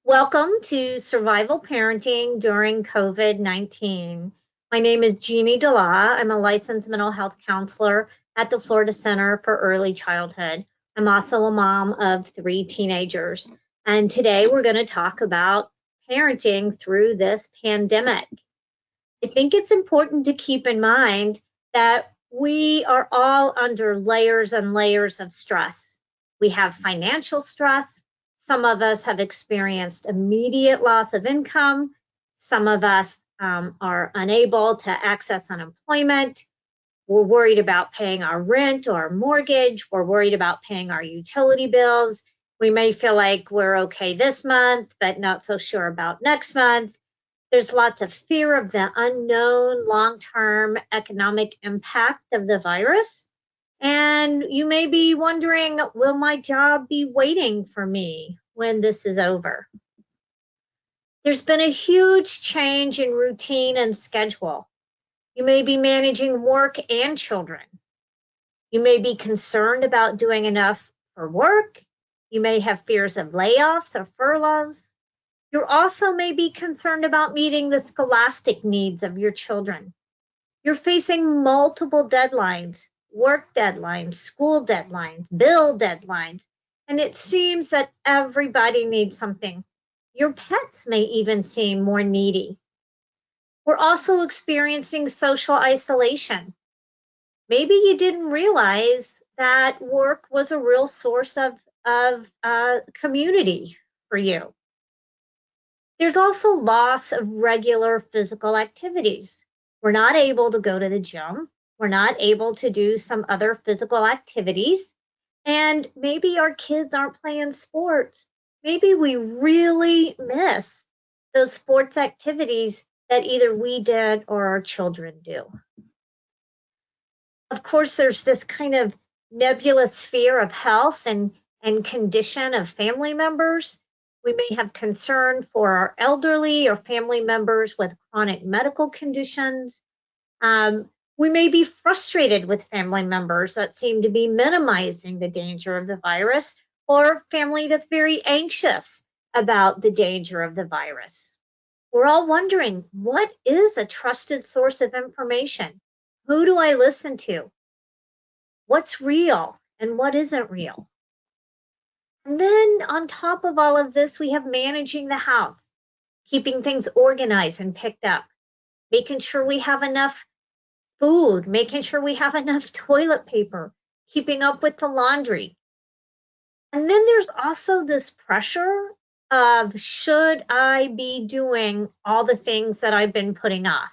Welcome to Survival Parenting During COVID-19. My name is Jeannie Dela. I'm a licensed mental health counselor at the Florida Center for Early Childhood. I'm also a mom of 3 teenagers. And today we're going to talk about parenting through this pandemic. I think it's important to keep in mind that we are all under layers and layers of stress. We have financial stress. Some of us have experienced immediate loss of income. Some of us are unable to access unemployment. We're worried about paying our rent or our mortgage. We're worried about paying our utility bills. We may feel like we're okay this month, but not so sure about next month. There's lots of fear of the unknown long-term economic impact of the virus. And you may be wondering, will my job be waiting for me when this is over? There's been a huge change in routine and schedule. You may be managing work and children. You may be concerned about doing enough for work. You may have fears of layoffs or furloughs. You also may be concerned about meeting the scholastic needs of your children. You're facing multiple deadlines, work deadlines, school deadlines, bill deadlines, and it seems that everybody needs something. Your pets may even seem more needy. We're also experiencing social isolation. Maybe you didn't realize that work was a real source of community for you. There's also loss of regular physical activities. We're not able to go to the gym. We're not able to do some other physical activities. And maybe our kids aren't playing sports. Maybe we really miss those sports activities that either we did or our children do. Of course, there's this kind of nebulous fear of health and condition of family members. We may have concern for our elderly or family members with chronic medical conditions. We may be frustrated with family members that seem to be minimizing the danger of the virus, or family that's very anxious about the danger of the virus. We're all wondering, what is a trusted source of information? Who do I listen to? What's real and what isn't real? And then on top of all of this, we have managing the house, keeping things organized and picked up, making sure we have enough food, making sure we have enough toilet paper, keeping up with the laundry. And then there's also this pressure of, should I be doing all the things that I've been putting off?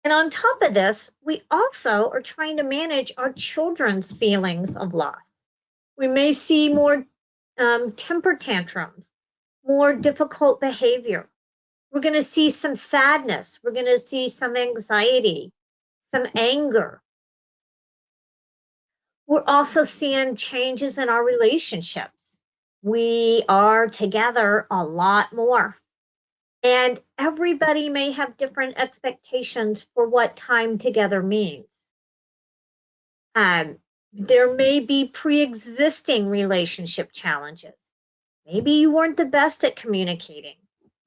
And on top of this, we also are trying to manage our children's feelings of loss. We may see more temper tantrums, more difficult behavior. We're going to see some sadness. We're going to see some anxiety, some anger. We're also seeing changes in our relationships. We are together a lot more. And everybody may have different expectations for what time together means. There may be pre-existing relationship challenges. Maybe you weren't the best at communicating.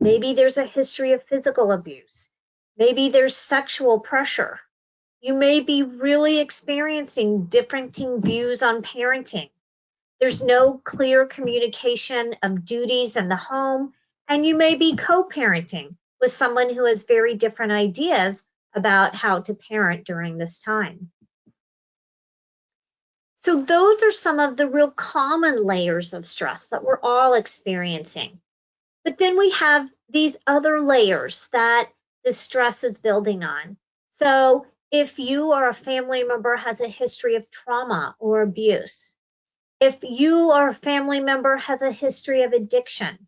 Maybe there's a history of physical abuse. Maybe there's sexual pressure. You may be really experiencing different views on parenting. There's no clear communication of duties in the home, and you may be co-parenting with someone who has very different ideas about how to parent during this time. So those are some of the real common layers of stress that we're all experiencing. But then we have these other layers that the stress is building on. So if you or a family member has a history of trauma or abuse, if you or a family member has a history of addiction,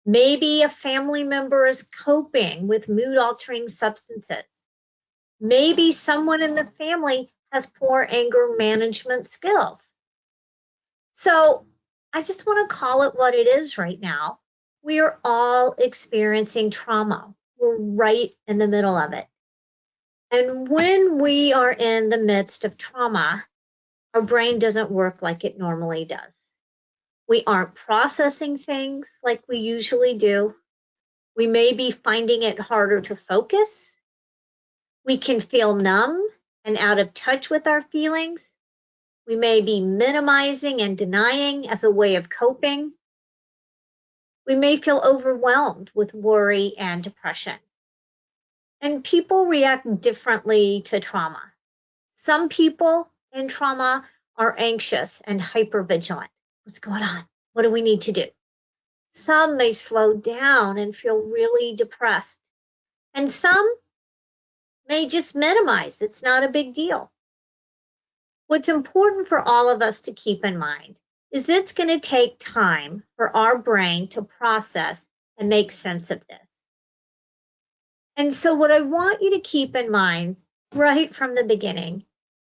maybe a family member is coping with mood-altering substances, maybe someone in the family has poor anger management skills. So I just want to call it what it is right now. We are all experiencing trauma. We're right in the middle of it. And when we are in the midst of trauma, Our brain doesn't work like it normally does. We aren't processing things like we usually do. We may be finding it harder to focus. We can feel numb and out of touch with our feelings. We may be minimizing and denying as a way of coping. We may feel overwhelmed with worry and depression. And people react differently to trauma. Some people in trauma are anxious and hypervigilant. What's going on? What do we need to do? Some may slow down and feel really depressed. And some may just minimize. It's not a big deal. What's important for all of us to keep in mind is it's going to take time for our brain to process and make sense of this. And so what I want you to keep in mind right from the beginning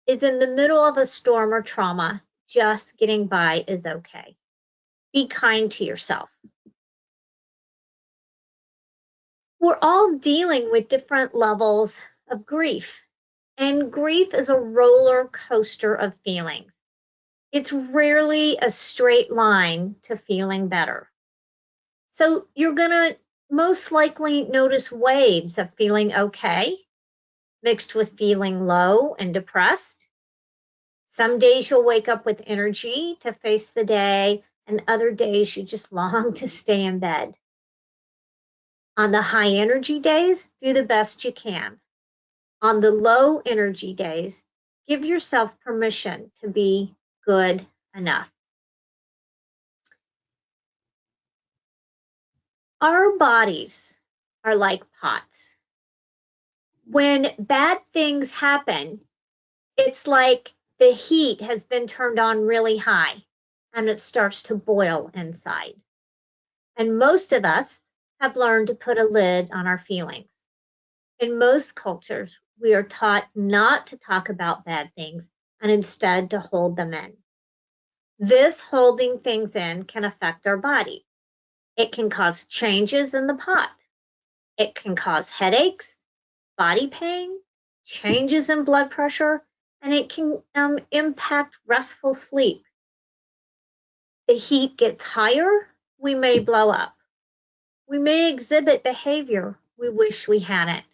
is in the middle of a storm or trauma, just getting by is okay. Be kind to yourself. We're all dealing with different levels of grief, and grief is a roller coaster of feelings. It's rarely a straight line to feeling better. So you're going to most likely notice waves of feeling okay, mixed with feeling low and depressed. Some days you'll wake up with energy to face the day, and other days you just long to stay in bed. On the high energy days, do the best you can. On the low energy days, give yourself permission to be good enough. Our bodies are like pots. When bad things happen, it's like the heat has been turned on really high and it starts to boil inside. And most of us have learned to put a lid on our feelings. In most cultures, we are taught not to talk about bad things and instead to hold them in. This holding things in can affect our body. It can cause changes in the pot. It can cause headaches, body pain, changes in blood pressure, and it can impact restful sleep. The heat gets higher, we may blow up. We may exhibit behavior we wish we hadn't.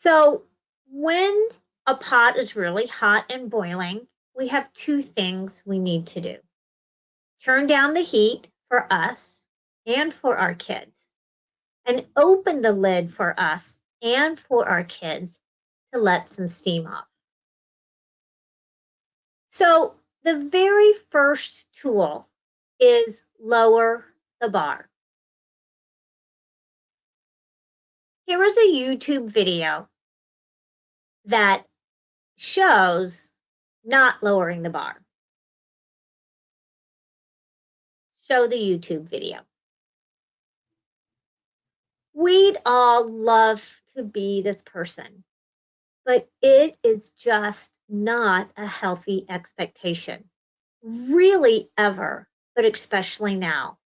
So when a pot is really hot and boiling, we have two things we need to do. Turn down the heat for us and for our kids, and open the lid for us and for our kids to let some steam off. So the very first tool is lower the bar. Here is a YouTube video that shows not lowering the bar. Show the YouTube video. We'd all love to be this person, but it is just not a healthy expectation, really ever, but especially now.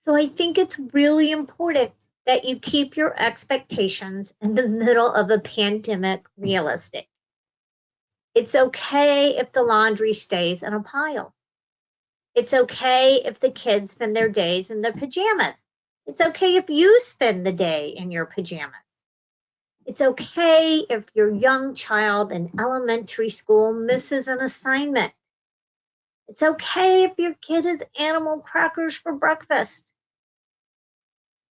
So I think it's really important that you keep your expectations in the middle of a pandemic realistic. It's okay if the laundry stays in a pile. It's okay if the kids spend their days in their pajamas. It's okay if you spend the day in your pajamas. It's okay if your young child in elementary school misses an assignment. It's okay if your kid has animal crackers for breakfast.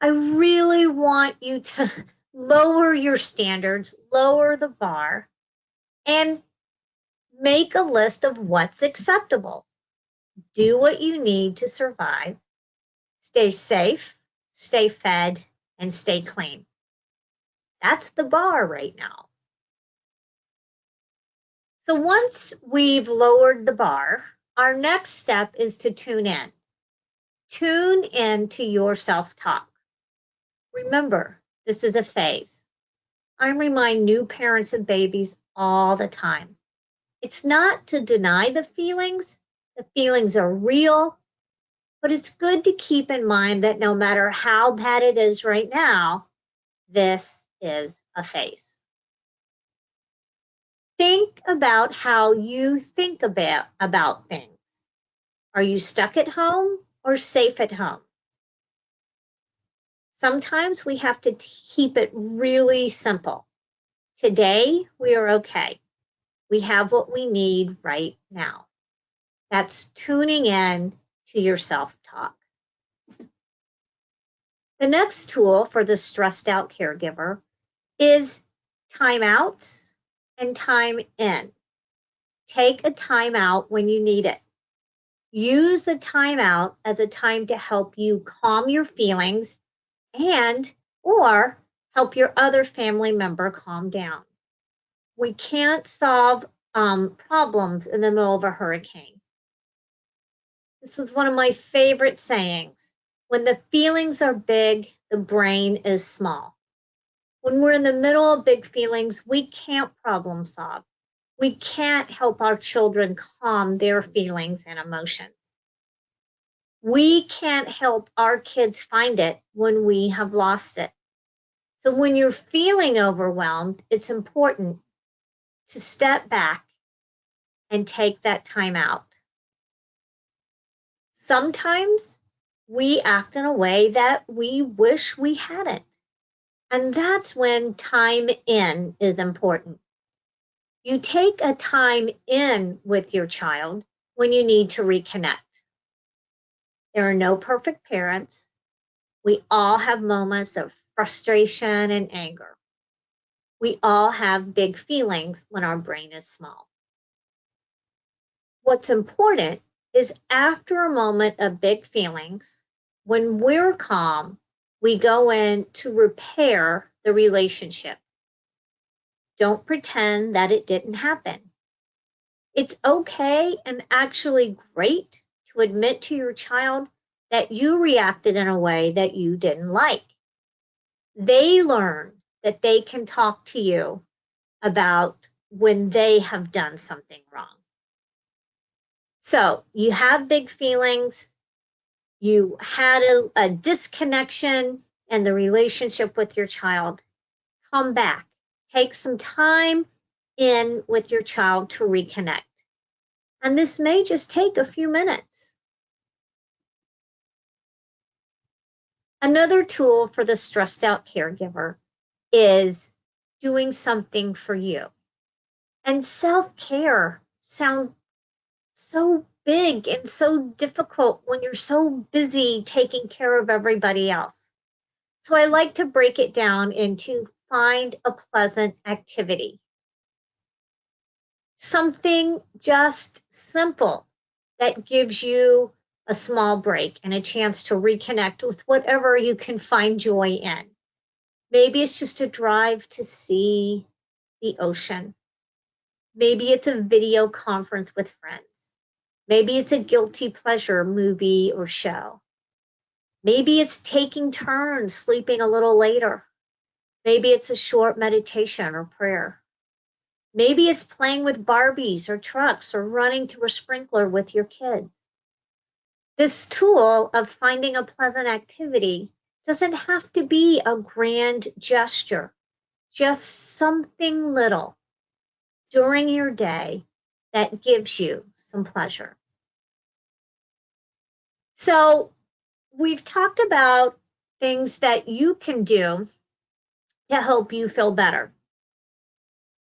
I really want you to lower your standards, lower the bar, and make a list of what's acceptable. Do what you need to survive. Stay safe, stay fed, and stay clean. That's the bar right now. So once we've lowered the bar, our next step is to tune in. Tune in to your self-talk. Remember, this is a phase. I remind new parents of babies all the time. It's not to deny the feelings. The feelings are real, but it's good to keep in mind that no matter how bad it is right now, this is a phase. Think about how you think about things. Are you stuck at home or safe at home? Sometimes we have to keep it really simple. Today, we are okay. We have what we need right now. That's tuning in to your self-talk. The next tool for the stressed out caregiver is timeouts and time in. Take a timeout when you need it. Use a timeout as a time to help you calm your feelings and or help your other family member calm down. We can't solve problems in the middle of a hurricane. This was one of my favorite sayings. When the feelings are big, the brain is small. When we're in the middle of big feelings, we can't problem solve. We can't help our children calm their feelings and emotions. We can't help our kids find it when we have lost it. So when you're feeling overwhelmed, it's important to step back and take that time out. Sometimes we act in a way that we wish we hadn't. And that's when time in is important. You take a time in with your child when you need to reconnect. There are no perfect parents. We all have moments of frustration and anger. We all have big feelings when our brain is small. What's important is after a moment of big feelings, when we're calm, we go in to repair the relationship. Don't pretend that it didn't happen. It's okay and actually great to admit to your child that you reacted in a way that you didn't like. They learn that they can talk to you about when they have done something wrong. So you have big feelings, you had a disconnection in the relationship with your child. Come back, take some time in with your child to reconnect. And this may just take a few minutes. Another tool for the stressed out caregiver is doing something for you. And self-care sounds so big and so difficult when you're so busy taking care of everybody else. So I like to break it down into find a pleasant activity. Something just simple that gives you a small break and a chance to reconnect with whatever you can find joy in. Maybe it's just a drive to see the ocean. Maybe it's a video conference with friends. Maybe it's a guilty pleasure movie or show. Maybe it's taking turns sleeping a little later. Maybe it's a short meditation or prayer. Maybe it's playing with Barbies or trucks or running through a sprinkler with your kids. This tool of finding a pleasant activity doesn't have to be a grand gesture, just something little during your day that gives you some pleasure. So we've talked about things that you can do to help you feel better.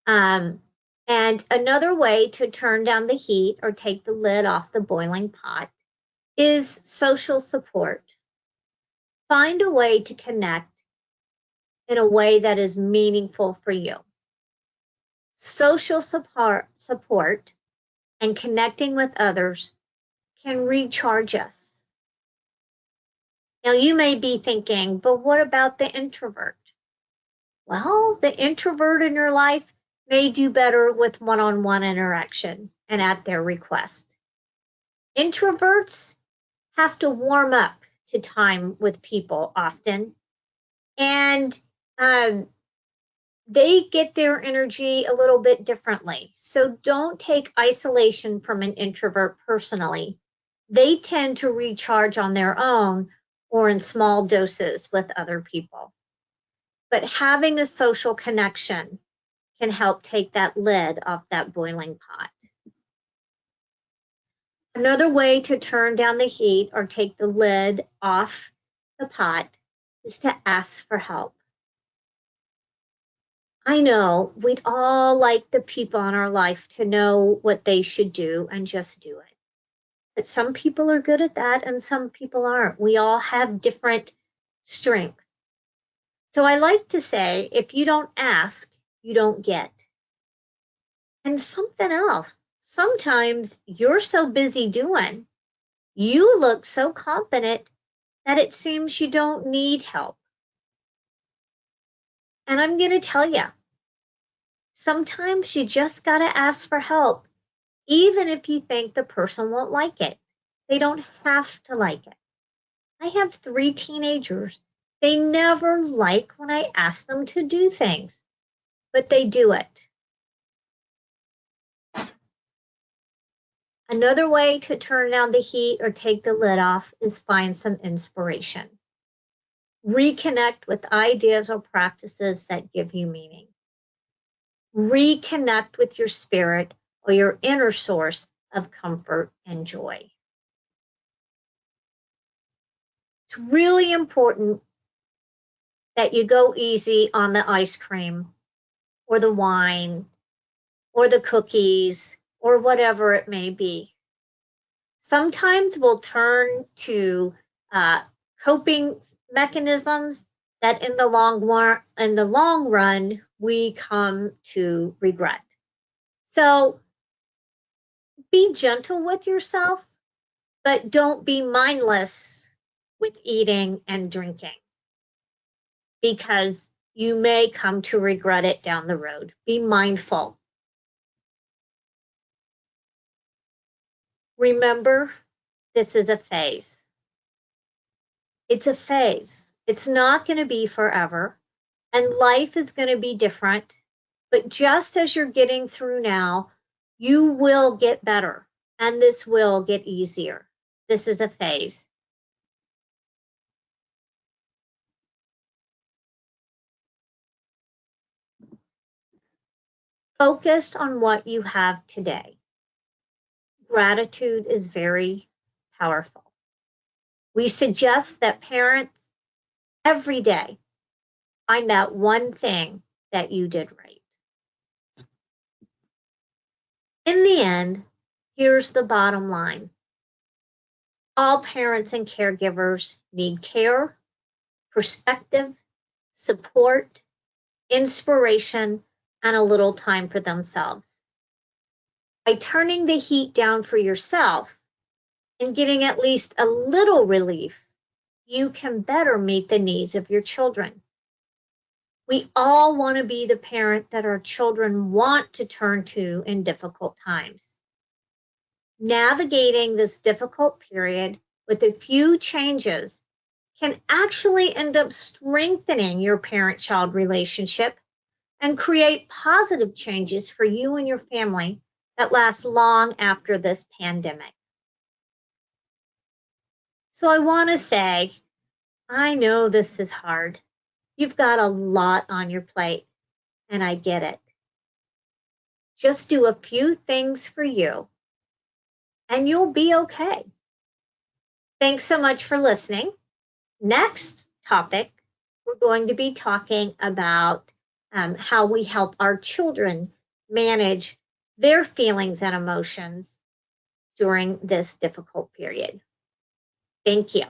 And another way to turn down the heat or take the lid off the boiling pot is social support. Find a way to connect in a way that is meaningful for you. Social support and connecting with others can recharge us. Now, you may be thinking, but what about the introvert? Well, the introvert in your life may do better with one-on-one interaction and at their request. Introverts have to warm up to time with people often, and they get their energy a little bit differently. So don't take isolation from an introvert personally. They tend to recharge on their own or in small doses with other people. But having the social connection can help take that lid off that boiling pot. Another way to turn down the heat or take the lid off the pot is to ask for help. I know we'd all like the people in our life to know what they should do and just do it. But some people are good at that and some people aren't. We all have different strengths. So I like to say, if you don't ask, you don't get. And something else, sometimes you're so busy doing, you look so confident that it seems you don't need help. And I'm going to tell you, sometimes you just got to ask for help, even if you think the person won't like it. They don't have to like it. I have 3 teenagers. They never like when I ask them to do things, but they do it. Another way to turn down the heat or take the lid off is find some inspiration. Reconnect with ideas or practices that give you meaning. Reconnect with your spirit or your inner source of comfort and joy. It's really important that you go easy on the ice cream or the wine or the cookies or whatever it may be. Sometimes we'll turn to coping mechanisms that in the long run we come to regret. So be gentle with yourself, but don't be mindless with eating and drinking, because you may come to regret it down the road. Be mindful. Remember, this is a phase. It's a phase. It's not going to be forever, and life is going to be different. But just as you're getting through now, you will get better, and this will get easier. This is a phase. Focus on what you have today. Gratitude is very powerful. We suggest that parents every day find that one thing that you did right. In the end, here's the bottom line. All parents and caregivers need care, perspective, support, inspiration, and a little time for themselves. By turning the heat down for yourself and getting at least a little relief, you can better meet the needs of your children. We all want to be the parent that our children want to turn to in difficult times. Navigating this difficult period with a few changes can actually end up strengthening your parent-child relationship and create positive changes for you and your family that last long after this pandemic. So I want to say, I know this is hard. You've got a lot on your plate, and I get it. Just do a few things for you, and you'll be okay. Thanks so much for listening. Next topic, we're going to be talking about how we help our children manage their feelings and emotions during this difficult period. Thank you.